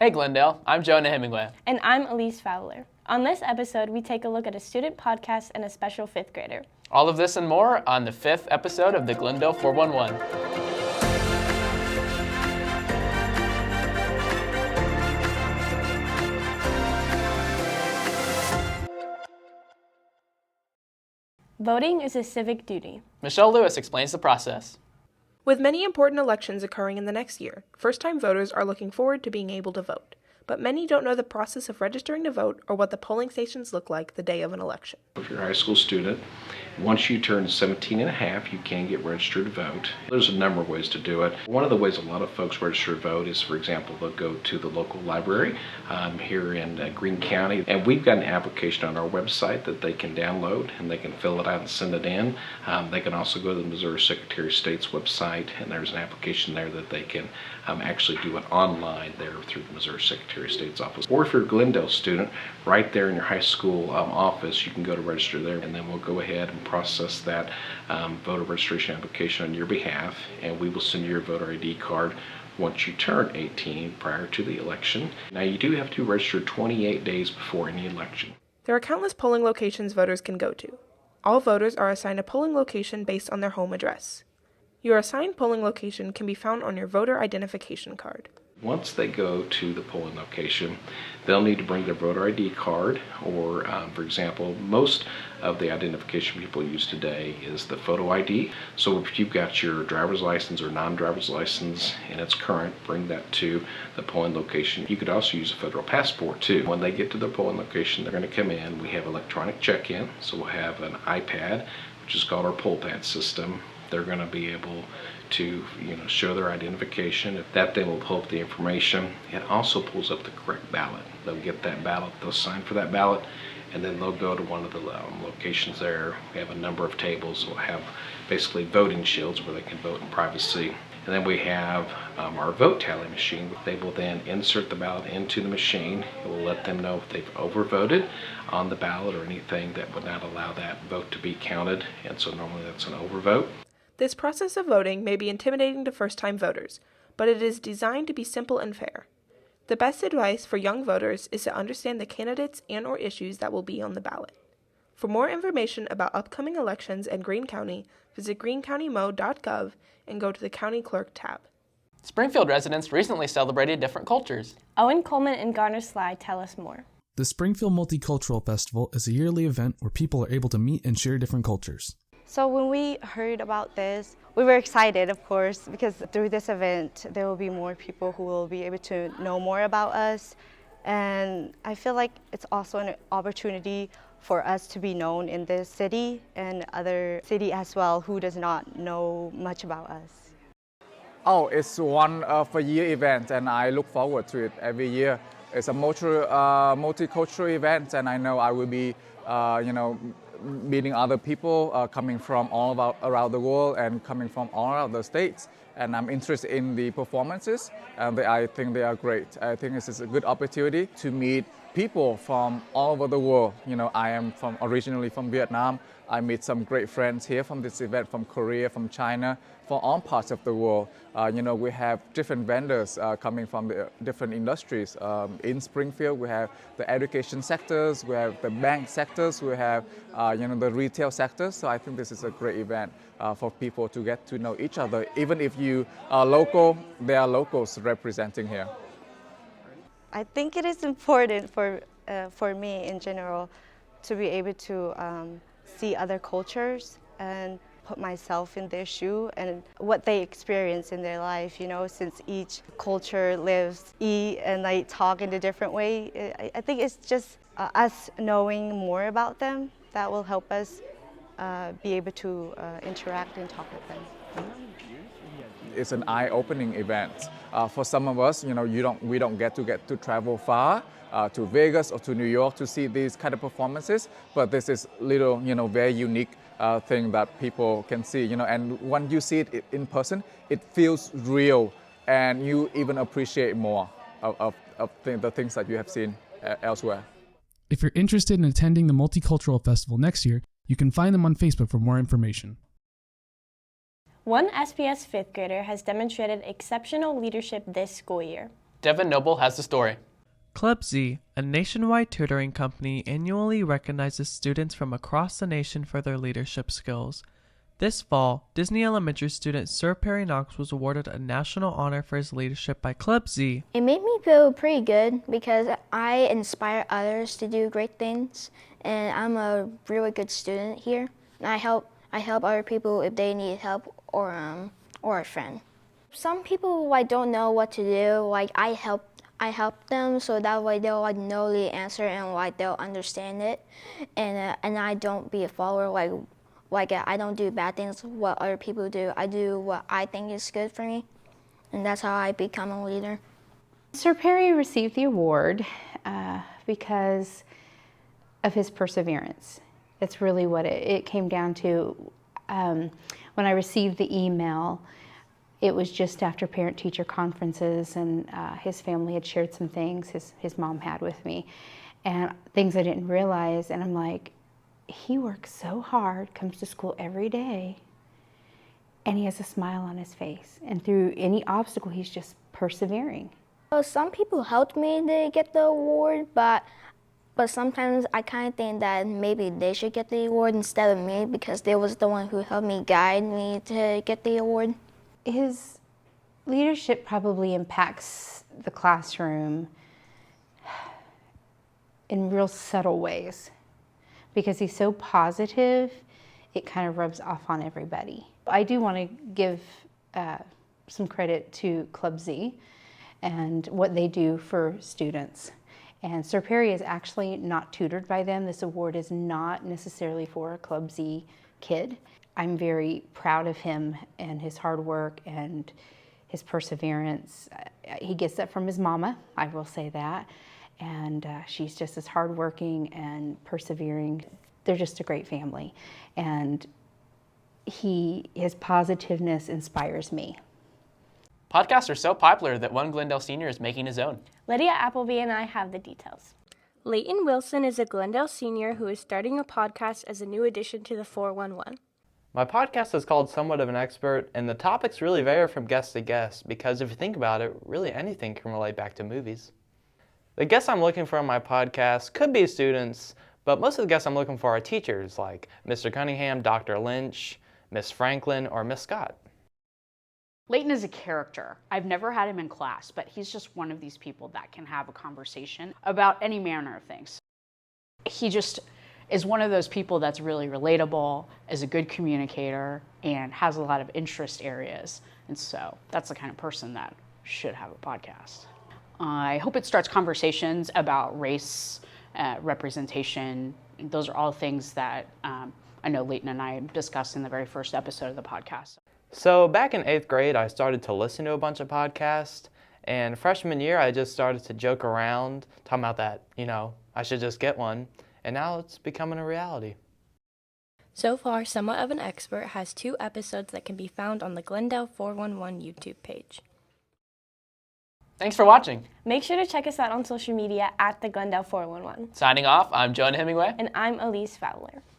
Hey Glendale, I'm Jonah Hemingway. And I'm Elise Fowler. On this episode, we take a look at a student podcast and a special fifth grader. All of this and more on the 5th episode of the Glendale 411. Voting is a civic duty. Michelle Lewis explains the process. With many important elections occurring in the next year, first-time voters are looking forward to being able to vote. But many don't know the process of registering to vote or what the polling stations look like the day of an election. If you're a high school student, once you turn 17 and a half, you can get registered to vote. There's a number of ways to do it. One of the ways a lot of folks register to vote is, for example, they'll go to the local library here in Greene County, and we've got an application on our website that they can download and they can fill it out and send it in. They can also go to the Missouri Secretary of State's website, and there's an application there that they can actually do it online there through the Missouri Secretary of State's office. Or if you're a Glendale student, right there in your high school office, you can go to register there, and then we'll go ahead and process that voter registration application on your behalf, and we will send you your voter ID card once you turn 18 prior to the election. Now, you do have to register 28 days before any election. There are countless polling locations voters can go to. All voters are assigned a polling location based on their home address. Your assigned polling location can be found on your voter identification card. Once they go to the polling location, they'll need to bring their voter ID card, or for example, most of the identification people use today is the photo ID. So if you've got your driver's license or non-driver's license and it's current, bring that to the polling location. You could also use a federal passport too. When they get to the polling location, they're going to come in. We have electronic check-in, so we'll have an iPad, which is called our poll pad system. They're going to be able to show their identification. If that, they will pull up the information. It also pulls up the correct ballot. They'll get that ballot, they'll sign for that ballot, and then they'll go to one of the locations there. We have a number of tables. We'll have basically voting shields where they can vote in privacy. And then we have our vote tally machine. They will then insert the ballot into the machine. It will let them know if they've overvoted on the ballot or anything that would not allow that vote to be counted. And so normally that's an overvote. This process of voting may be intimidating to first-time voters, but it is designed to be simple and fair. The best advice for young voters is to understand the candidates and/or issues that will be on the ballot. For more information about upcoming elections in Greene County, visit greenecountymo.gov and go to the County Clerk tab. Springfield residents recently celebrated different cultures. Owen Coleman and Garner Sly tell us more. The Springfield Multicultural Festival is a yearly event where people are able to meet and share different cultures. So when we heard about this, we were excited, of course, because through this event, there will be more people who will be able to know more about us. And I feel like it's also an opportunity for us to be known in this city and other city as well who does not know much about us. Oh, it's one of a year event, and I look forward to it every year. It's a multicultural event, and I know I will be, meeting other people coming from all around the world and coming from all around the states. And I'm interested in the performances, and I think they are great. I think this is a good opportunity to meet people from all over the world. I am originally from Vietnam. I meet some great friends here from this event, from Korea, from China, from all parts of the world. We have different vendors coming from the different industries. In Springfield, we have the education sectors, we have the bank sectors, we have the retail sectors. So I think this is a great event for people to get to know each other. Even if you are local, there are locals representing here. I think it is important for me in general to be able to see other cultures and put myself in their shoe and what they experience in their life, since each culture lives, eat, and talk in a different way. I think it's just us knowing more about them that will help us be able to interact and talk with them. It's an eye-opening event. For some of us, we don't get to travel far to Vegas or to New York to see these kind of performances, but this is little, very unique thing that people can see, and when you see it in person, it feels real, and you even appreciate more of the things that you have seen elsewhere. If you're interested in attending the Multicultural Festival next year, you can find them on Facebook for more information. One SPS fifth grader has demonstrated exceptional leadership this school year. Devin Noble has the story. Club Z, a nationwide tutoring company, annually recognizes students from across the nation for their leadership skills. This fall, Disney Elementary student Sir Perry Knox was awarded a national honor for his leadership by Club Z. It made me feel pretty good because I inspire others to do great things, and I'm a really good student here. And I help other people if they need help or a friend. Some people don't know what to do. I help them so that way they'll know the answer and they'll understand it, and I don't be a follower I don't do bad things what other people do. I do what I think is good for me, and that's how I become a leader. Sir Perry received the award because of his perseverance. It's really what it came down to. When I received the email, it was just after parent-teacher conferences, and his family had shared some things his mom had with me, and things I didn't realize, and I'm like, he works so hard, comes to school every day, and he has a smile on his face. And through any obstacle, he's just persevering. Well, some people helped me to get the award, but sometimes I kind of think that maybe they should get the award instead of me because they was the one who helped me guide me to get the award. His leadership probably impacts the classroom in real subtle ways. Because he's so positive, it kind of rubs off on everybody. I do want to give some credit to Club Z and what they do for students. And Sir Perry is actually not tutored by them. This award is not necessarily for a Club Z kid. I'm very proud of him and his hard work and his perseverance. He gets that from his mama, I will say that. And she's just as hardworking and persevering. They're just a great family. And his positiveness inspires me. Podcasts are so popular that one Glendale senior is making his own. Lydia Appleby and I have the details. Leighton Wilson is a Glendale senior who is starting a podcast as a new addition to the 411. My podcast is called Somewhat of an Expert, and the topics really vary from guest to guest because if you think about it, really anything can relate back to movies. The guests I'm looking for on my podcast could be students, but most of the guests I'm looking for are teachers like Mr. Cunningham, Dr. Lynch, Miss Franklin, or Miss Scott. Leighton is a character. I've never had him in class, but he's just one of these people that can have a conversation about any manner of things. He just is one of those people that's really relatable, is a good communicator, and has a lot of interest areas. And so that's the kind of person that should have a podcast. I hope it starts conversations about race, representation. Those are all things that I know Leighton and I discussed in the very first episode of the podcast. So back in 8th grade, I started to listen to a bunch of podcasts, and freshman year, I just started to joke around, talking about that, I should just get one, and now it's becoming a reality. So far, Somewhat of an Expert has 2 episodes that can be found on the Glendale 411 YouTube page. Thanks for watching. Make sure to check us out on social media at the Glendale 411. Signing off, I'm Jonah Hemingway. And I'm Elise Fowler.